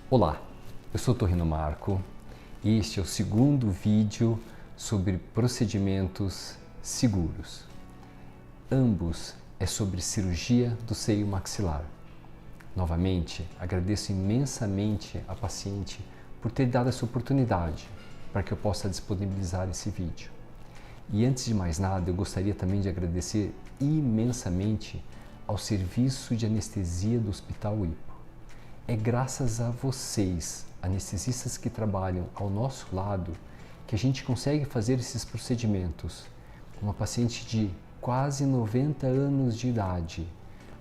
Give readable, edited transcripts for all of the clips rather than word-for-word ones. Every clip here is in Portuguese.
Olá, eu sou Torrino Marco e este é o segundo vídeo sobre procedimentos seguros. Ambos é sobre cirurgia do seio maxilar. Novamente, agradeço imensamente a paciente por ter dado essa oportunidade para que eu possa disponibilizar esse vídeo. E antes de mais nada, eu gostaria também de agradecer imensamente ao serviço de anestesia do Hospital IPO. É graças a vocês, anestesistas que trabalham ao nosso lado, que a gente consegue fazer esses procedimentos. Uma paciente de quase 90 anos de idade,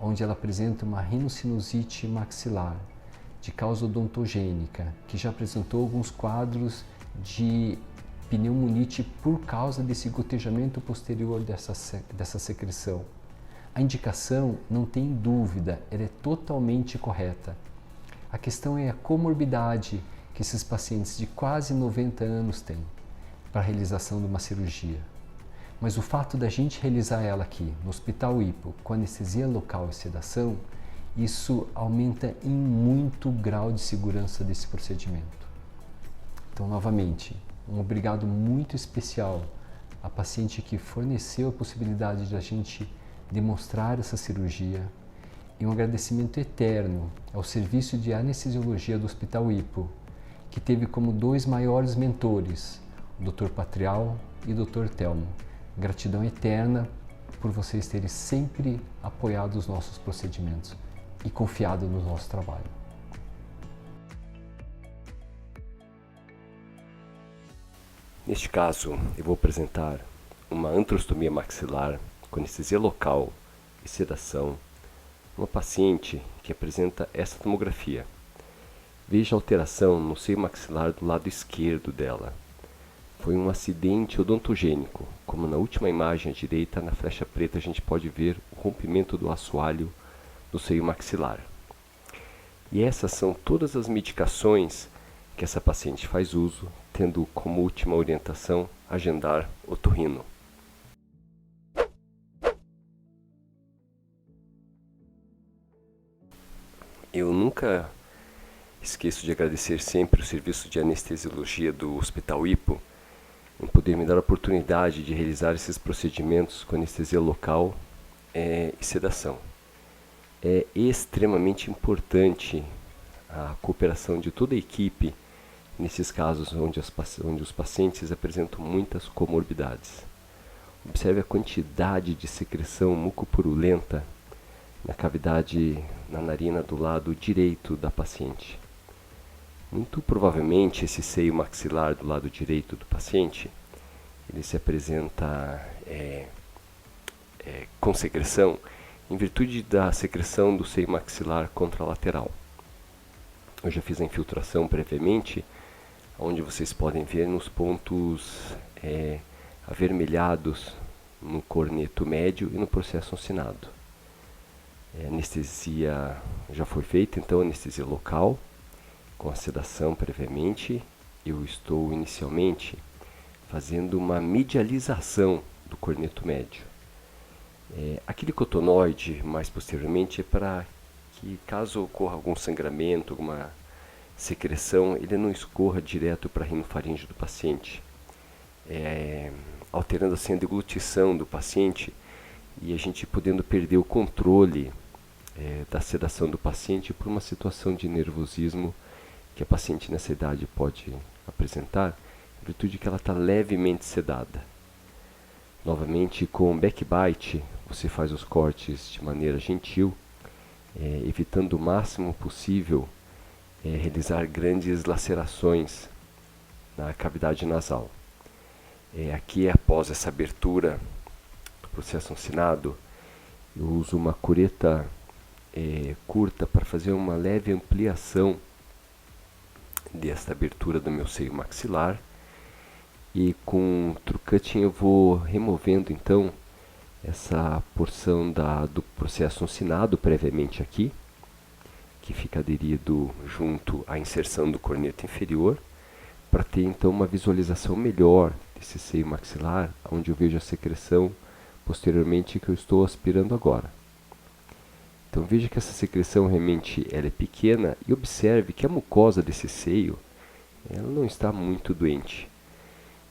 onde ela apresenta uma rinocinusite maxilar de causa odontogênica, que já apresentou alguns quadros de pneumonite por causa desse gotejamento posterior dessa secreção. A indicação, não tem dúvida, ela é totalmente correta. A questão é a comorbidade que esses pacientes de quase 90 anos têm para a realização de uma cirurgia. Mas o fato da gente realizar ela aqui no Hospital IPO com anestesia local e sedação, isso aumenta em muito o grau de segurança desse procedimento. Então, novamente, um obrigado muito especial à paciente que forneceu a possibilidade de a gente demonstrar essa cirurgia, e um agradecimento eterno ao Serviço de Anestesiologia do Hospital IPO, que teve como dois maiores mentores, o Dr. Patrial e o Dr. Telmo. Gratidão eterna por vocês terem sempre apoiado os nossos procedimentos e confiado no nosso trabalho. Neste caso, eu vou apresentar uma antrostomia maxilar com anestesia local e sedação. Uma paciente que apresenta essa tomografia. Veja a alteração no seio maxilar do lado esquerdo dela. Foi um acidente odontogênico, como na última imagem à direita, na flecha preta, a gente pode ver o rompimento do assoalho do seio maxilar. E essas são todas as medicações que essa paciente faz uso, tendo como última orientação agendar otorrino. Eu nunca esqueço de agradecer sempre o serviço de anestesiologia do Hospital IPO em poder me dar a oportunidade de realizar esses procedimentos com anestesia local e sedação. É extremamente importante a cooperação de toda a equipe nesses casos onde os pacientes apresentam muitas comorbidades. Observe a quantidade de secreção mucopurulenta na cavidade na narina do lado direito da paciente. Muito provavelmente esse seio maxilar do lado direito do paciente, ele se apresenta com secreção em virtude da secreção do seio maxilar contralateral. Eu já fiz a infiltração previamente, onde vocês podem ver nos pontos avermelhados no corneto médio e no processo uncinado. A anestesia já foi feita, então anestesia local, com a sedação previamente. Eu estou inicialmente fazendo uma medialização do corneto médio. Aquele cotonoide, mais posteriormente, é para que, caso ocorra algum sangramento, alguma secreção, ele não escorra direto para a rinofaringe do paciente, alterando assim a deglutição do paciente e a gente podendo perder o controle da sedação do paciente por uma situação de nervosismo que a paciente nessa idade pode apresentar, em virtude que ela está levemente sedada. Novamente, com backbite, você faz os cortes de maneira gentil, evitando o máximo possível realizar grandes lacerações na cavidade nasal. Aqui, após essa abertura do processo uncinado, eu uso uma cureta curta para fazer uma leve ampliação desta abertura do meu seio maxilar, e com trucutting eu vou removendo então essa porção do processo uncinado previamente aqui, que fica aderido junto à inserção do corneto inferior, para ter então uma visualização melhor desse seio maxilar, onde eu vejo a secreção posteriormente que eu estou aspirando agora. Então veja que essa secreção realmente ela é pequena e observe que a mucosa desse seio ela não está muito doente.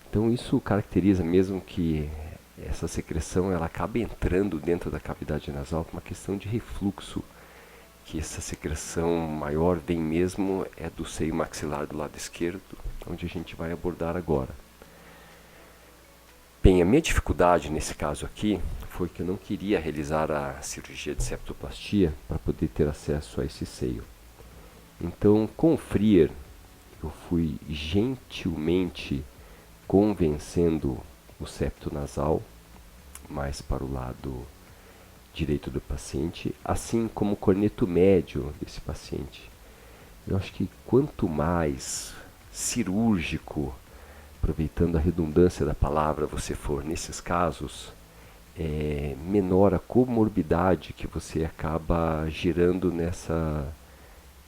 Então isso caracteriza mesmo que essa secreção ela acaba entrando dentro da cavidade nasal por uma questão de refluxo, que essa secreção maior vem mesmo é do seio maxilar do lado esquerdo, onde a gente vai abordar agora. Bem, a minha dificuldade nesse caso aqui foi que eu não queria realizar a cirurgia de septoplastia para poder ter acesso a esse seio. Então, com o Freer, eu fui gentilmente convencendo o septo nasal mais para o lado direito do paciente, assim como o corneto médio desse paciente. Eu acho que quanto mais cirúrgico, aproveitando a redundância da palavra, você for nesses casos, menor a comorbidade que você acaba gerando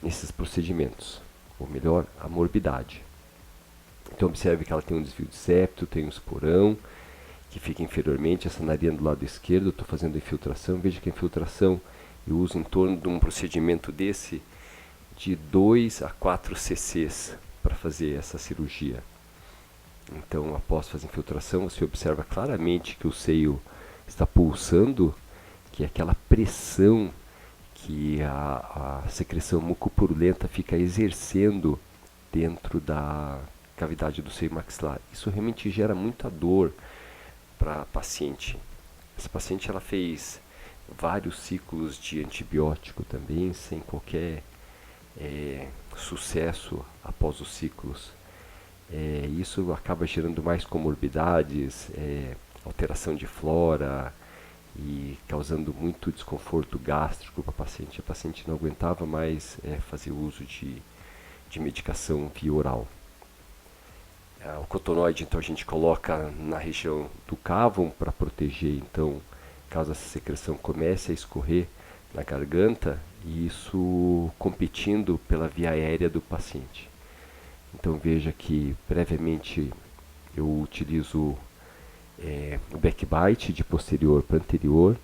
nesses procedimentos, ou melhor, a morbidade. Então observe que ela tem um desvio de septo, tem um esporão, que fica inferiormente, essa narina do lado esquerdo, eu estou fazendo a infiltração, veja que a infiltração eu uso em torno de um procedimento desse de 2 a 4 cc's para fazer essa cirurgia. Então, após fazer a infiltração, você observa claramente que o seio está pulsando, que é aquela pressão que a secreção mucopurulenta fica exercendo dentro da cavidade do seio maxilar. Isso realmente gera muita dor para a paciente. Essa paciente ela fez vários ciclos de antibiótico também, sem qualquer sucesso após os ciclos. Isso acaba gerando mais comorbidades, alteração de flora e causando muito desconforto gástrico para a paciente. A paciente não aguentava mais fazer uso de medicação via oral. O cotonoide, então, a gente coloca na região do cávum para proteger, então, caso essa secreção comece a escorrer na garganta, e isso competindo pela via aérea do paciente. Então veja que previamente eu utilizo o backbite de posterior para anterior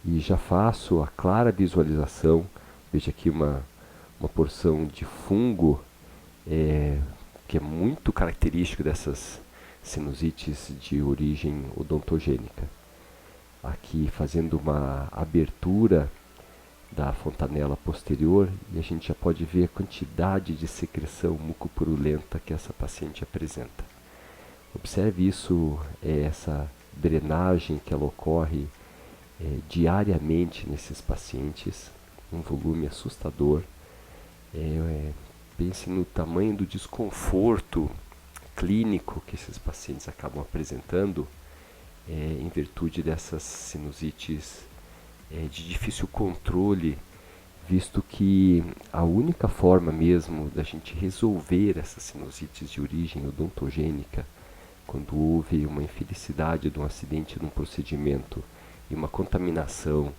e já faço a clara visualização. Veja aqui uma porção de fungo que é muito característico dessas sinusites de origem odontogênica. Aqui fazendo uma abertura da fontanela posterior e a gente já pode ver a quantidade de secreção mucopurulenta que essa paciente apresenta. Observe isso, essa drenagem que ela ocorre diariamente nesses pacientes, um volume assustador. Pense no tamanho do desconforto clínico que esses pacientes acabam apresentando em virtude dessas sinusites de difícil controle, visto que a única forma mesmo da gente resolver essas sinusites de origem odontogênica, quando houve uma infelicidade de um acidente num procedimento e uma contaminação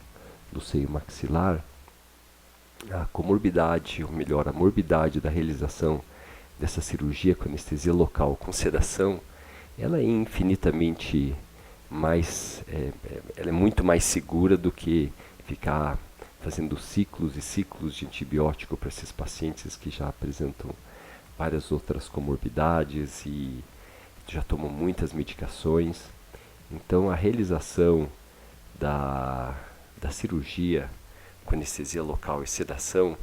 do seio maxilar, a comorbidade, ou melhor, a morbidade da realização dessa cirurgia com anestesia local com sedação, ela é infinitamente mais, ela é muito mais segura do que ficar fazendo ciclos e ciclos de antibiótico para esses pacientes que já apresentam várias outras comorbidades e já tomam muitas medicações. Então a realização da cirurgia com anestesia local e sedação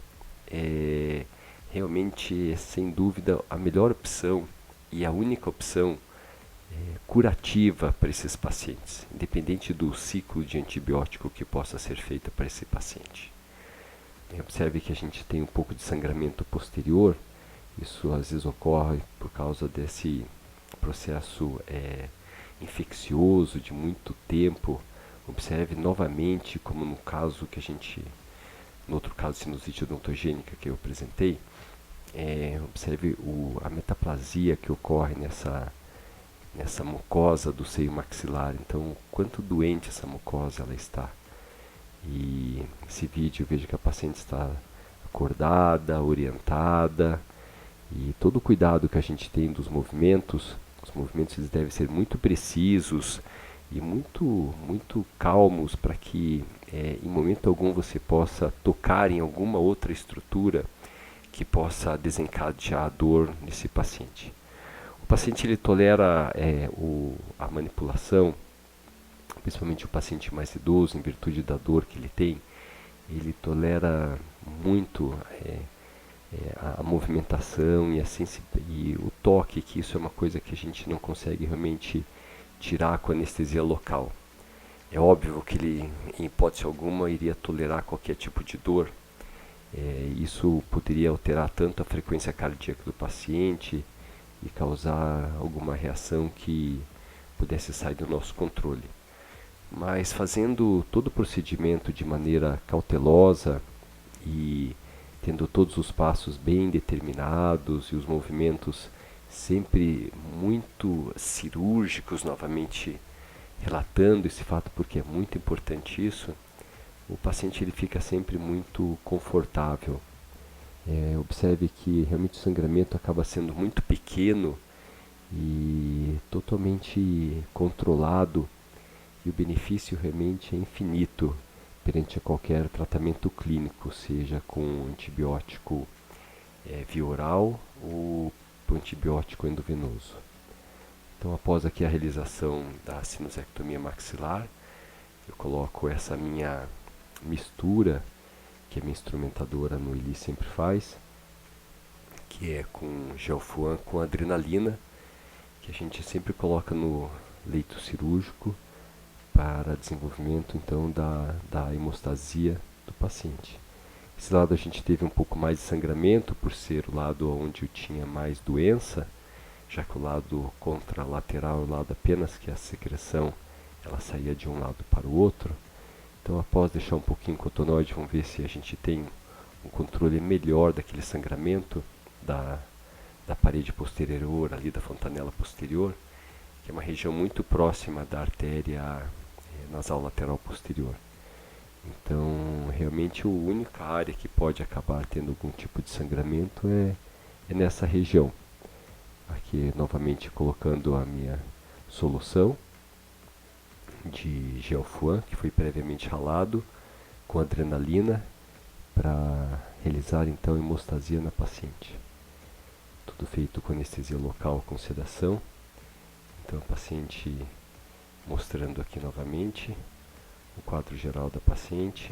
é realmente, sem dúvida, a melhor opção e a única opção curativa para esses pacientes, independente do ciclo de antibiótico que possa ser feito para esse paciente. Observe que a gente tem um pouco de sangramento posterior, isso às vezes ocorre por causa desse processo infeccioso de muito tempo. Observe novamente, como no caso que no outro caso de sinusite odontogênica que eu apresentei, observe a metaplasia que ocorre nessa mucosa do seio maxilar. Então, quanto doente essa mucosa ela está. E esse vídeo, veja que a paciente está acordada, orientada, e todo o cuidado que a gente tem dos movimentos, os movimentos eles devem ser muito precisos, e muito calmos para que em momento algum você possa tocar em alguma outra estrutura que possa desencadear a dor nesse paciente. O paciente ele tolera a manipulação, principalmente o paciente mais idoso, em virtude da dor que ele tem, ele tolera muito a movimentação e o toque, que isso é uma coisa que a gente não consegue realmente tirar com anestesia local. É óbvio que ele, em hipótese alguma, iria tolerar qualquer tipo de dor. Isso poderia alterar tanto a frequência cardíaca do paciente e causar alguma reação que pudesse sair do nosso controle. Mas fazendo todo o procedimento de maneira cautelosa e tendo todos os passos bem determinados e os movimentos sempre muito cirúrgicos, novamente relatando esse fato porque é muito importante isso, o paciente ele fica sempre muito confortável. Observe que realmente o sangramento acaba sendo muito pequeno e totalmente controlado, e o benefício realmente é infinito perante a qualquer tratamento clínico, seja com antibiótico via oral ou por antibiótico endovenoso. Então, após aqui a realização da sinusectomia maxilar, eu coloco essa minha mistura, que a minha instrumentadora no Eli sempre faz, que é com Gelfuan com adrenalina, que a gente sempre coloca no leito cirúrgico para desenvolvimento então da hemostasia do paciente. Esse lado a gente teve um pouco mais de sangramento por ser o lado onde eu tinha mais doença, já que o lado contralateral é o lado apenas que a secreção ela saía de um lado para o outro. Então, após deixar um pouquinho cotonoide, vamos ver se a gente tem um controle melhor daquele sangramento da parede posterior, ali da fontanela posterior, que é uma região muito próxima da artéria nasal lateral posterior. Então, realmente a única área que pode acabar tendo algum tipo de sangramento é nessa região. Aqui, novamente, colocando a minha solução de Gelfuan, que foi previamente ralado, com adrenalina, para realizar então a hemostasia na paciente. Tudo feito com anestesia local, com sedação. Então, a paciente mostrando aqui novamente o quadro geral da paciente.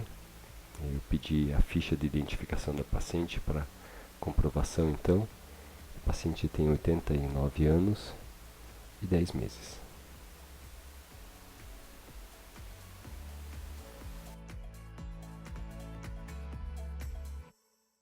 Eu pedi a ficha de identificação da paciente para comprovação, então. A paciente tem 89 anos e 10 meses.